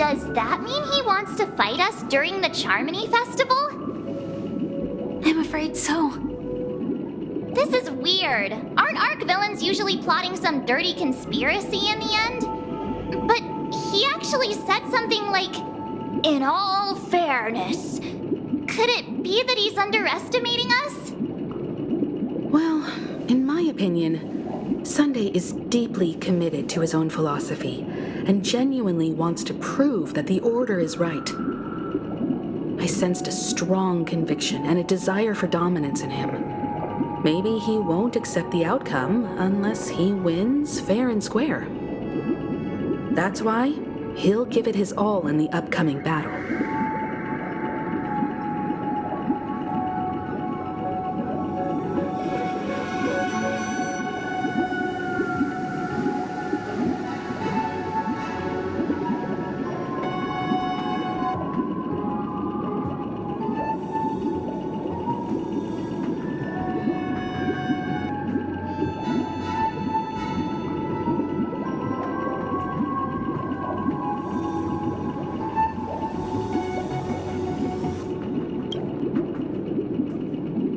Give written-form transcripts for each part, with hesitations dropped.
Does that mean he wants to fight us during the Charmony Festival? I'm afraid so. This is weird. Aren't Arc villains usually plotting some dirty conspiracy in the end? But he actually said something like, "In all fairness." Could it be that he's underestimating us? Well, in my opinion, Sunday is deeply committed to his own philosophy and genuinely wants to prove that the Order is right. I sensed a strong conviction and a desire for dominance in him. Maybe he won't accept the outcome unless he wins fair and square. That's why he'll give it his all in the upcoming battle.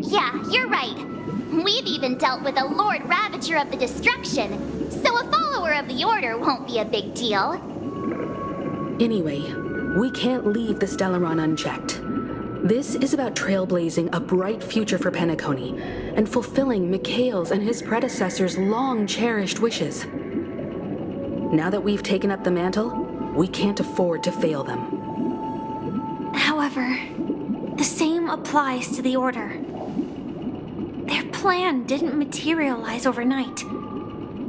Yeah, you're right. We've even dealt with a Lord Ravager of the Destruction, so a follower of the Order won't be a big deal. Anyway, we can't leave the Stellaron unchecked. This is about trailblazing a bright future for Penacony and fulfilling Mikhail's and his predecessors' long-cherished wishes. Now that we've taken up the mantle, we can't afford to fail them. However, the same applies to the Order. Their plan didn't materialize overnight,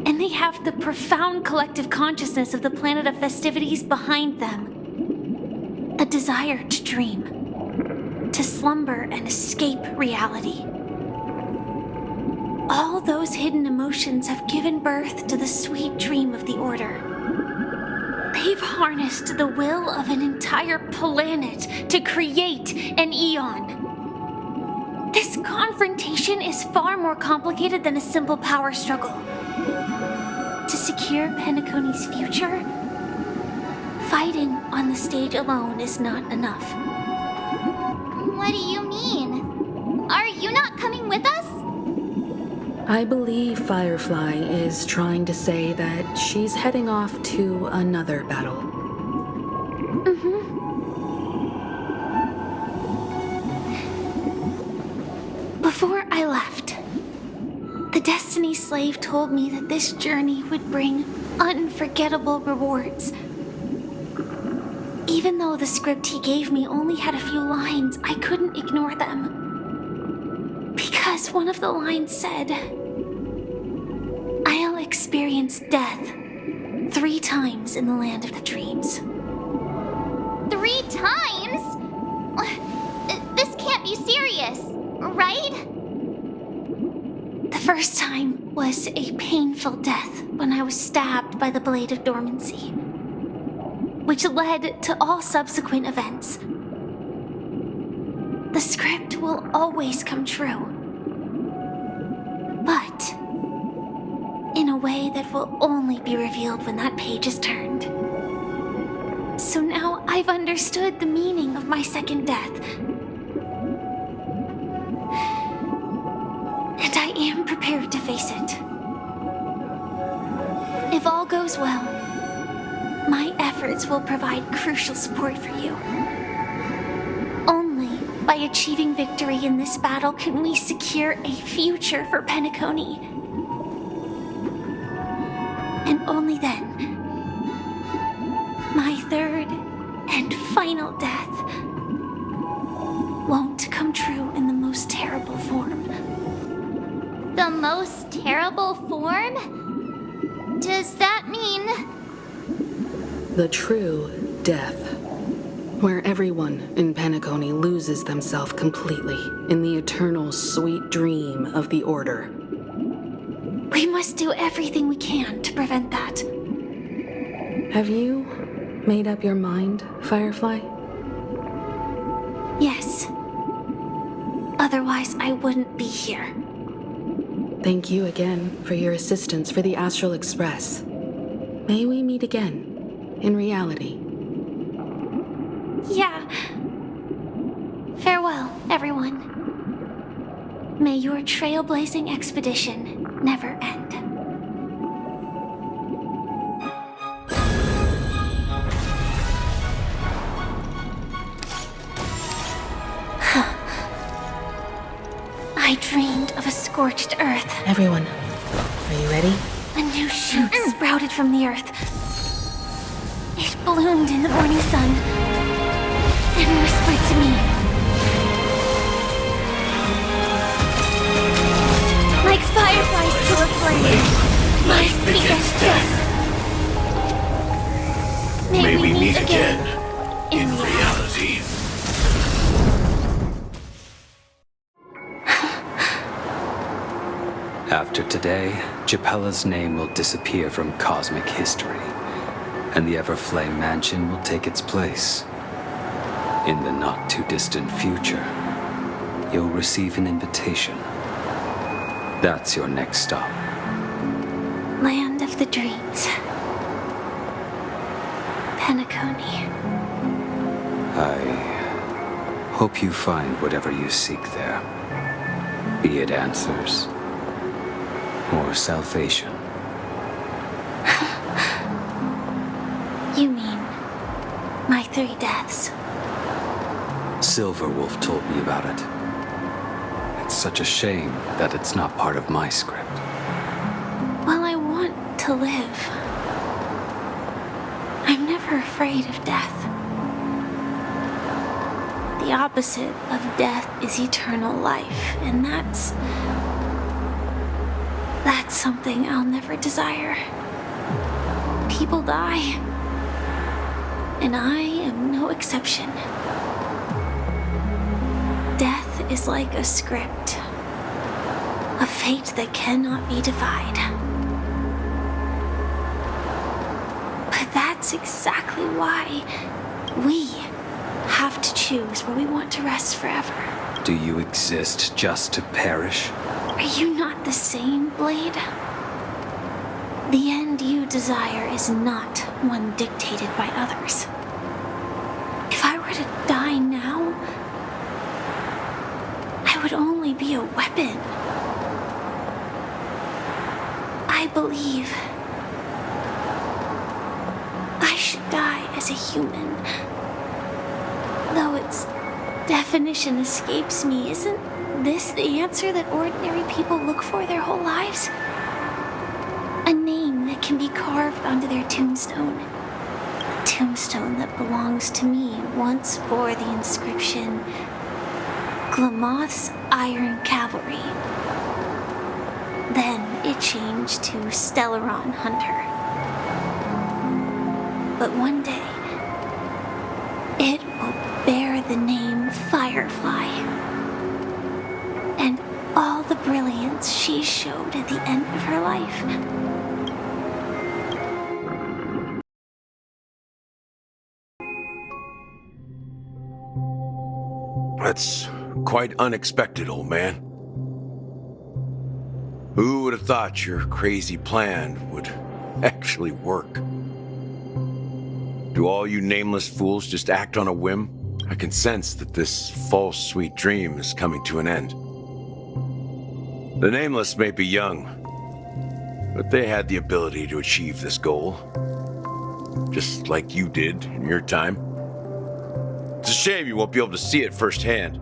and they have the profound collective consciousness of the planet of festivities behind them. A desire to dream, to slumber and escape reality. All those hidden emotions have given birth to the sweet dream of the Order. They've harnessed the will of an entire planet to create an Eon. This confrontation is far more complicated than a simple power struggle. To secure Penacony's future, fighting on the stage alone is not enough. What do you mean? Are you not coming with us? I believe Firefly is trying to say that she's heading off to another battle. Before I left, the Destiny Slave told me that this journey would bring unforgettable rewards. Even though the script he gave me only had a few lines, I couldn't ignore them. Because one of the lines said, "I'll experience death 3 times in the land of the dreams." 3 times? This can't be serious, right? The first time was a painful death when I was stabbed by the Blade of Dormancy, which led to all subsequent events. The script will always come true, but in a way that will only be revealed when that page is turned. So now I've understood the meaning of my second death. And I am prepared to face it. If all goes well, my efforts will provide crucial support for you. Only by achieving victory in this battle can we secure a future for Penacony. And only then, my third and final death won't come true in the most terrible form. The most terrible form? Does that mean... The true death, where everyone in Penacony loses themselves completely in the eternal sweet dream of the Order. We must do everything we can to prevent that. Have you made up your mind, Firefly? Yes. Otherwise, I wouldn't be here. Thank you again for your assistance for the Astral Express. May we meet again, in reality. Yeah. Farewell, everyone. May your trailblazing expedition never end. I dreamed of a scorched earth. Everyone, are you ready? A new shoot sprouted from the earth. It bloomed in the morning sun and whispered to me. Like fireflies to a flame, life begets death. May we meet again in reality. After today, Japella's name will disappear from cosmic history, and the Everflame Mansion will take its place. In the not-too-distant future, you'll receive an invitation. That's your next stop. Land of the Dreams. Penacony. I hope you find whatever you seek there. Be it answers or salvation. You mean my 3 deaths? Silverwolf told me about it. It's such a shame that it's not part of my script. Well, I want to live. I'm never afraid of death. The opposite of death is eternal life, and that's something I'll never desire. People die, and I am no exception. Death is like a script, a fate that cannot be defied. But that's exactly why we have to choose where we want to rest forever. Do you exist just to perish? Are you not the same, Blade? The end you desire is not one dictated by others. If I were to die now, I would only be a weapon. I believe I should die as a human. Though its definition escapes me, isn't this the answer that ordinary people look for their whole lives? A name that can be carved onto their tombstone. A tombstone that belongs to me once bore the inscription, Glamoth's Iron Cavalry. Then it changed to Stellaron Hunter. But one day, it will bear the name Firefly. And all the brilliance she showed at the end of her life. That's quite unexpected, old man. Who would have thought your crazy plan would actually work? Do all you nameless fools just act on a whim? I can sense that this false sweet dream is coming to an end. The nameless may be young, but they had the ability to achieve this goal. Just like you did in your time. It's a shame you won't be able to see it firsthand.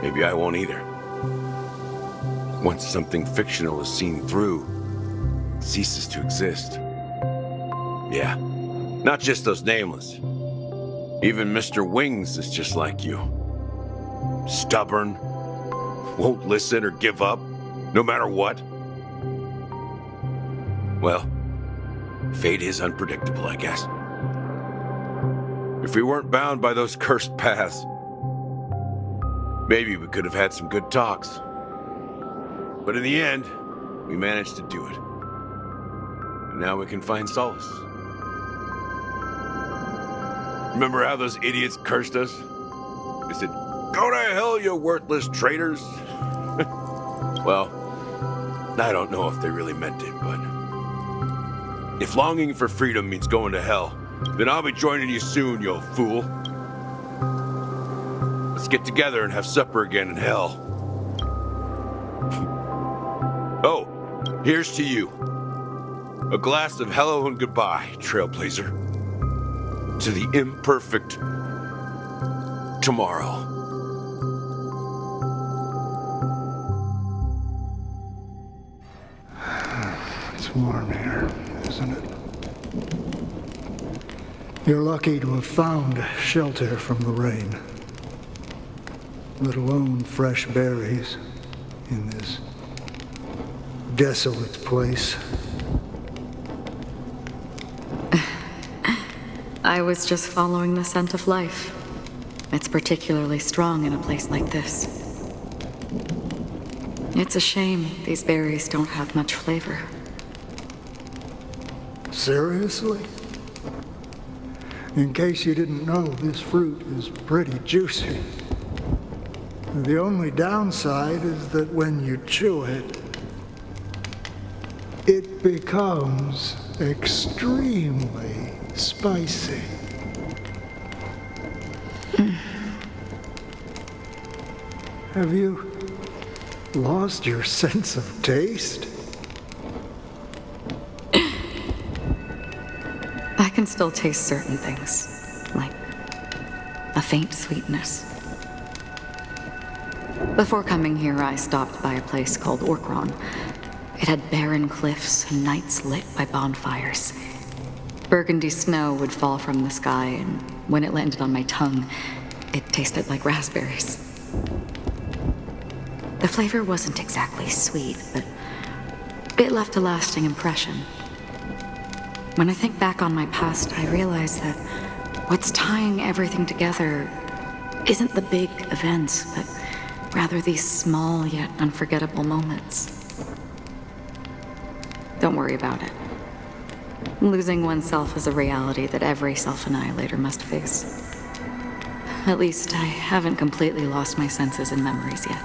Maybe I won't either. Once something fictional is seen through, it ceases to exist. Yeah, not just those nameless. Even Mr. Wings is just like you. Stubborn, won't listen or give up, no matter what. Well, fate is unpredictable, I guess. If we weren't bound by those cursed paths, maybe we could have had some good talks. But in the end, we managed to do it. And now we can find solace. Remember how those idiots cursed us? They said, "Go to hell, you worthless traitors." Well, I don't know if they really meant it, but if longing for freedom means going to hell, Then I'll be joining you soon, you old fool. Let's get together and have supper again in hell. Oh, here's to you. A glass of hello and goodbye, Trailblazer. To the imperfect tomorrow. It's warm here, isn't it? You're lucky to have found shelter from the rain, let alone fresh berries in this desolate place. I was just following the scent of life. It's particularly strong in a place like this. It's a shame these berries don't have much flavor. Seriously? In case you didn't know, this fruit is pretty juicy. The only downside is that when you chew it, it becomes extremely spicy. Have you lost your sense of taste? I can still taste certain things, like a faint sweetness. Before coming here, I stopped by a place called Orkron. It had barren cliffs and nights lit by bonfires. Burgundy snow would fall from the sky, and when it landed on my tongue, it tasted like raspberries. The flavor wasn't exactly sweet, but it left a lasting impression. When I think back on my past, I realize that what's tying everything together isn't the big events, but rather these small yet unforgettable moments. Don't worry about it. Losing oneself is a reality that every self-annihilator must face. At least I haven't completely lost my senses and memories yet.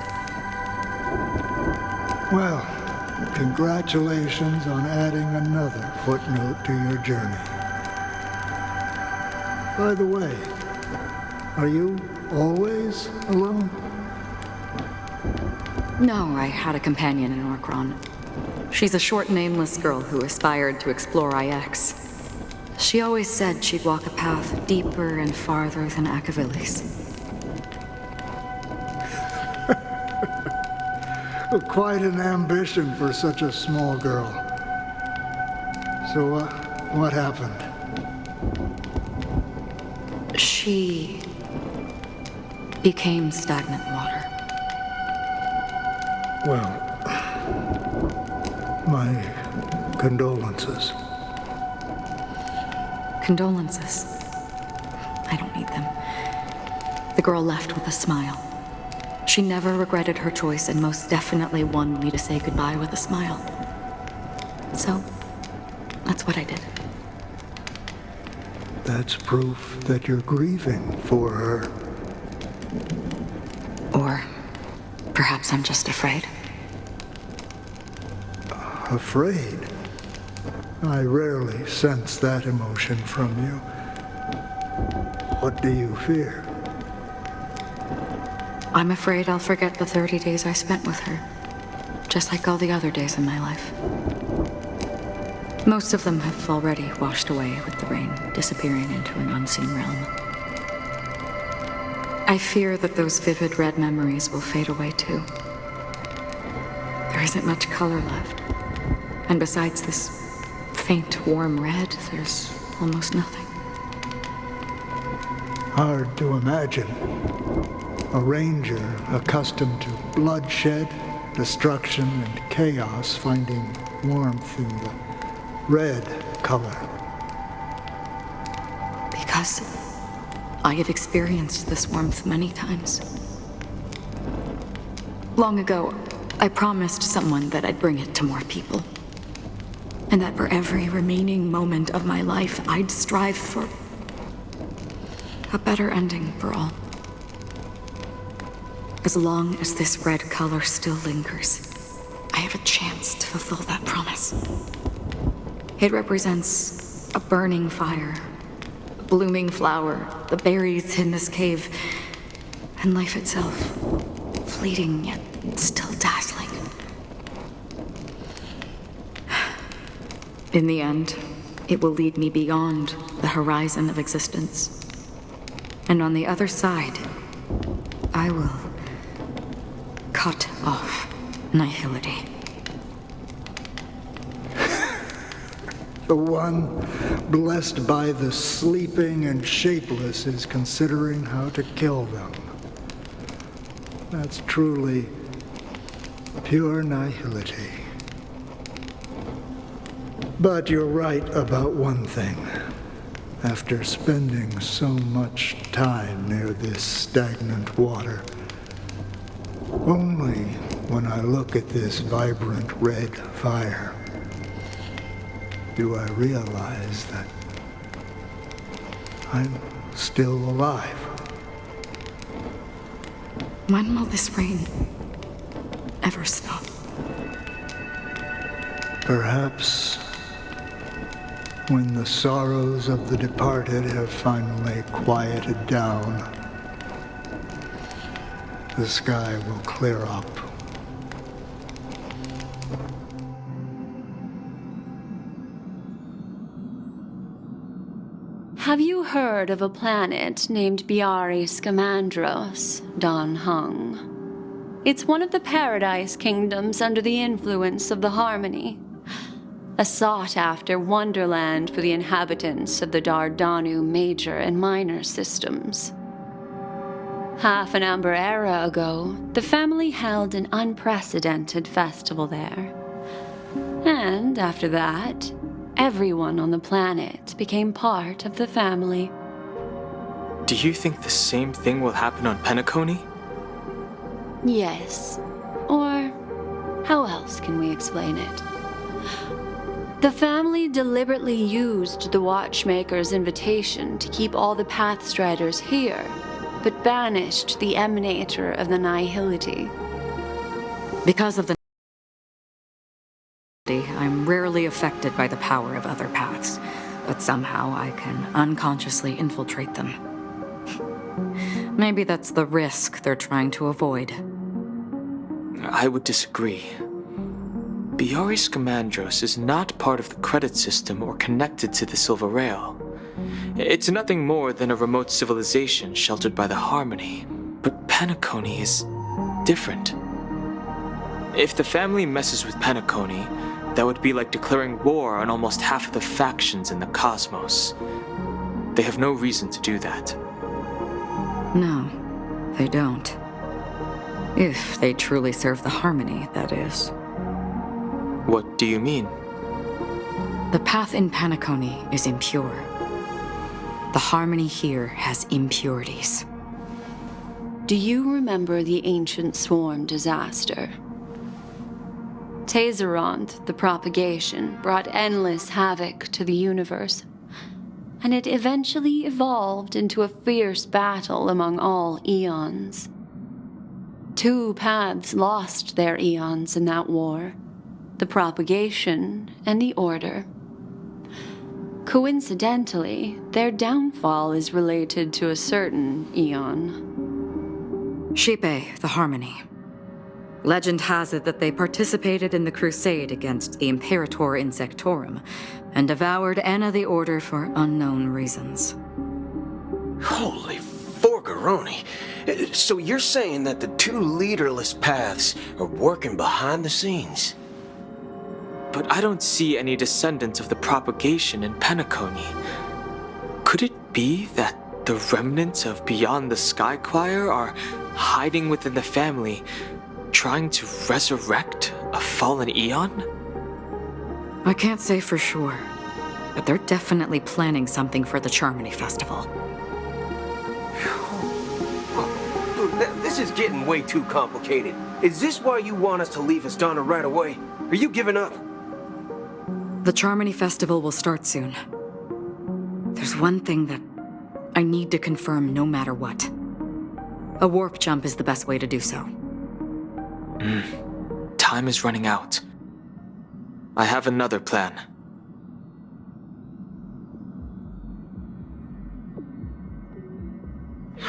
Well, congratulations on adding another footnote to your journey. By the way, are you always alone? No, I had a companion in Orkron. She's a short, nameless girl who aspired to explore IX. She always said she'd walk a path deeper and farther than Akavilis. Quite an ambition for such a small girl. So, what happened? She became stagnant water. Well, my condolences. Condolences. I don't need them. The girl left with a smile. She never regretted her choice and most definitely wanted me to say goodbye with a smile. So, that's what I did. That's proof that you're grieving for her. Or perhaps I'm just afraid. Afraid? I rarely sense that emotion from you. What do you fear? I'm afraid I'll forget the 30 days I spent with her, just like all the other days in my life. Most of them have already washed away with the rain, disappearing into an unseen realm. I fear that those vivid red memories will fade away too. There isn't much color left. And besides this faint, warm red, there's almost nothing. Hard to imagine. A ranger accustomed to bloodshed, destruction, and chaos finding warmth in the red color. Because I have experienced this warmth many times. Long ago, I promised someone that I'd bring it to more people. And that for every remaining moment of my life, I'd strive for a better ending for all. As long as this red color still lingers, I have a chance to fulfill that promise. It represents a burning fire, blooming flower, the berries in this cave, and life itself. Fleeting, yet still dazzling. In the end, it will lead me beyond the horizon of existence. And on the other side, I will cut off nihility. The one blessed by the sleeping and shapeless is considering how to kill them. That's truly pure nihility. But you're right about one thing. After spending so much time near this stagnant water, only when I look at this vibrant red fire do I realize that I'm still alive. When will this rain ever stop? Perhaps when the sorrows of the departed have finally quieted down, the sky will clear up. Have you heard of a planet named Biari Scamandros, Dan Heng? It's one of the Paradise Kingdoms under the influence of the Harmony, a sought-after wonderland for the inhabitants of the Dardanu major and minor systems. Half an Amber Era ago, the family held an unprecedented festival there. And after that, everyone on the planet became part of the family. Do you think the same thing will happen on Penacony? Yes. Or how else can we explain it? The family deliberately used the Watchmaker's invitation to keep all the Pathstriders here, but banished the Emanator of the Nihility. Because of the I'm rarely affected by the power of other paths, but somehow I can unconsciously infiltrate them. Maybe that's the risk they're trying to avoid. I would disagree. Biari Scamandros is not part of the credit system or connected to the Silver Rail. It's nothing more than a remote civilization sheltered by the Harmony. But Penacony is different. If the family messes with Penacony, that would be like declaring war on almost half of the factions in the cosmos. They have no reason to do that. No, they don't. If they truly serve the Harmony, that is. What do you mean? The path in Penacony is impure. The Harmony here has impurities. Do you remember the Ancient Swarm disaster? Tazeront, the propagation, brought endless havoc to the universe, and it eventually evolved into a fierce battle among all eons. 2 paths lost their eons in that war, the propagation and the order. Coincidentally, their downfall is related to a certain eon. Xipe, the Harmony. Legend has it that they participated in the crusade against the Imperator Insectorum and devoured Anna the Order for unknown reasons. Holy forgaroni. So you're saying that the 2 leaderless paths are working behind the scenes? But I don't see any descendants of the propagation in Penacony. Could it be that the remnants of Beyond the Sky Choir are hiding within the family, trying to resurrect a fallen eon? I can't say for sure, but they're definitely planning something for the Charmony Festival. This is getting way too complicated. Is this why you want us to leave Astana right away? Are you giving up? The Charmony Festival will start soon. There's one thing that I need to confirm no matter what. A warp jump is the best way to do so. Time is running out. I have another plan.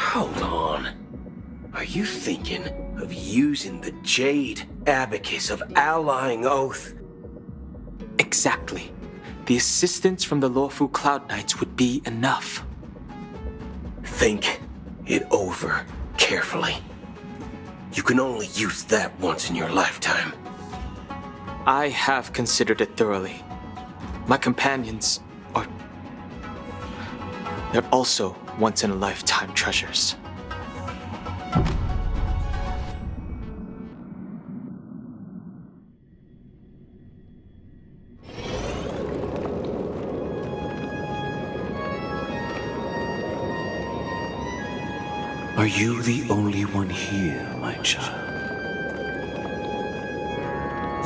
Hold on. Are you thinking of using the Jade Abacus of Allying Oath? Exactly. The assistance from the Lawfu Cloud Knights would be enough. Think it over carefully. You can only use that once in your lifetime. I have considered it thoroughly. My companions are... they're also once-in-a-lifetime treasures. Are you the only one here, my child?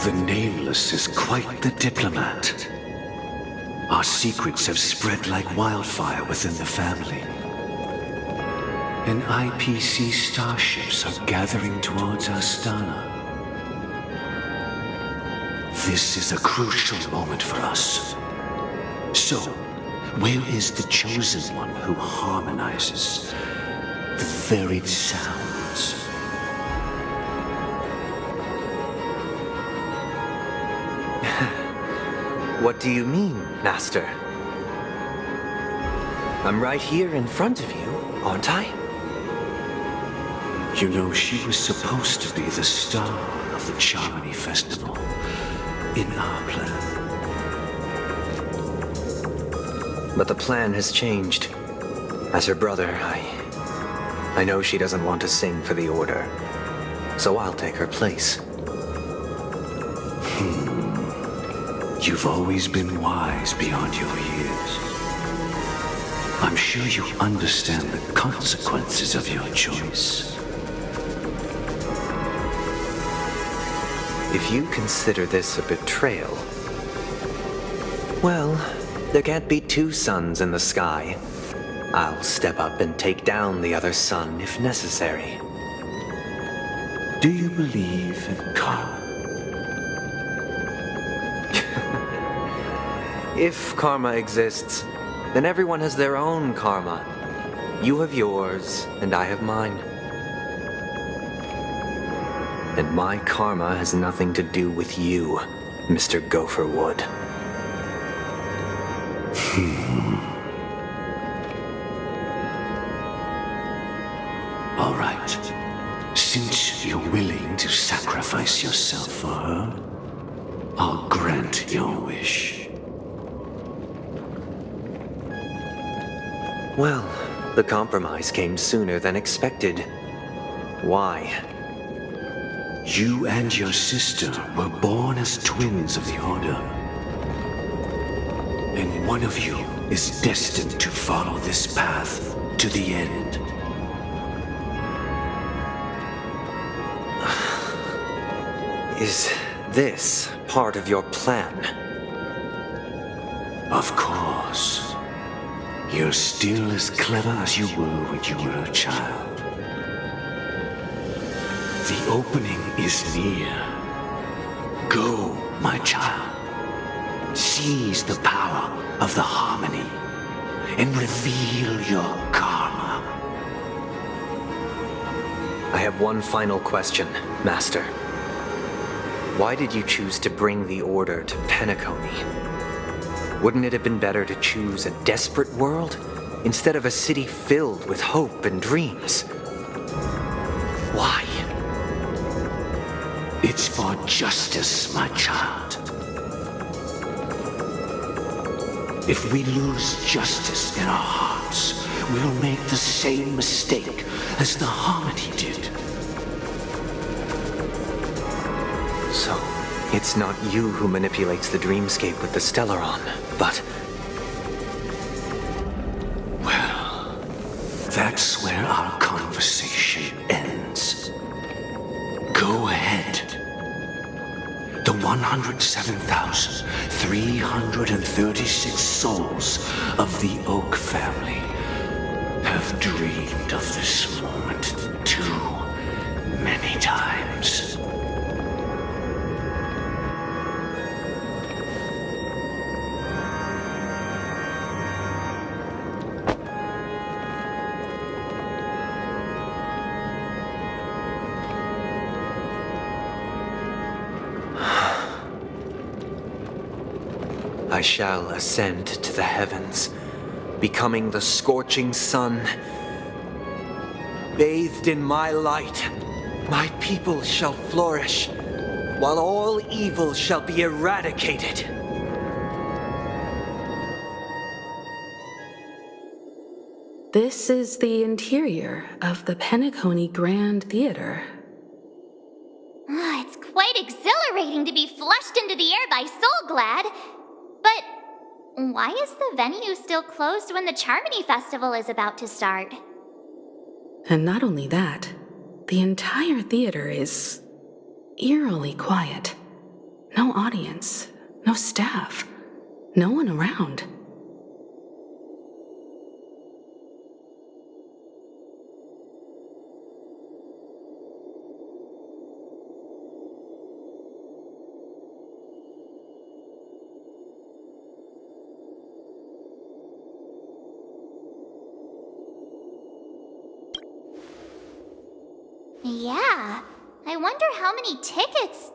The Nameless is quite the diplomat. Our secrets have spread like wildfire within the family. And IPC starships are gathering towards Astana. This is a crucial moment for us. So, where is the Chosen One who harmonizes the varied sounds? What do you mean, Master? I'm right here in front of you, aren't I? You know, she was supposed to be the star of the Charmony Festival in our plan. But the plan has changed. As her brother, I know she doesn't want to sing for the Order, so I'll take her place. You've always been wise beyond your years. I'm sure you understand the consequences of your choice. If you consider this a betrayal, well, there can't be two suns in the sky. I'll step up and take down the other sun if necessary. Do you believe in karma? If karma exists, then everyone has their own karma. You have yours, and I have mine. And my karma has nothing to do with you, Mr. Gopherwood. All right. Since you're willing to sacrifice yourself for her, I'll grant your wish. Well, the compromise came sooner than expected. Why? You and your sister were born as twins of the Order. And one of you is destined to follow this path to the end. Is this part of your plan? Of course. You're still as clever as you were when you were a child. The opening is near. Go, my child. Seize the power of the harmony and reveal your karma. I have one final question, Master. Why did you choose to bring the Order to Penacony? Wouldn't it have been better to choose a desperate world instead of a city filled with hope and dreams? Why? It's for justice, my child. If we lose justice in our hearts, we'll make the same mistake as the Harmony did. So, it's not you who manipulates the dreamscape with the Stellaron, but... Well, that's where our conversation ends. Go ahead. The 107,336 souls of the Oak family have dreamed of this moment too many times. shall ascend to the heavens, becoming the scorching sun. Bathed in my light, my people shall flourish, while all evil shall be eradicated. This is the interior of the Penacony Grand Theater. It's quite exhilarating to be flushed into the air by Soulglad. But why is the venue still closed when the Charmony Festival is about to start? And not only that, the entire theater is eerily quiet. No audience, no staff, no one around. Yeah, I wonder how many tickets.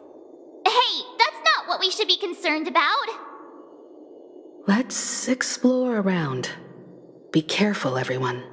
Hey, that's not what we should be concerned about. Let's explore around. Be careful, everyone.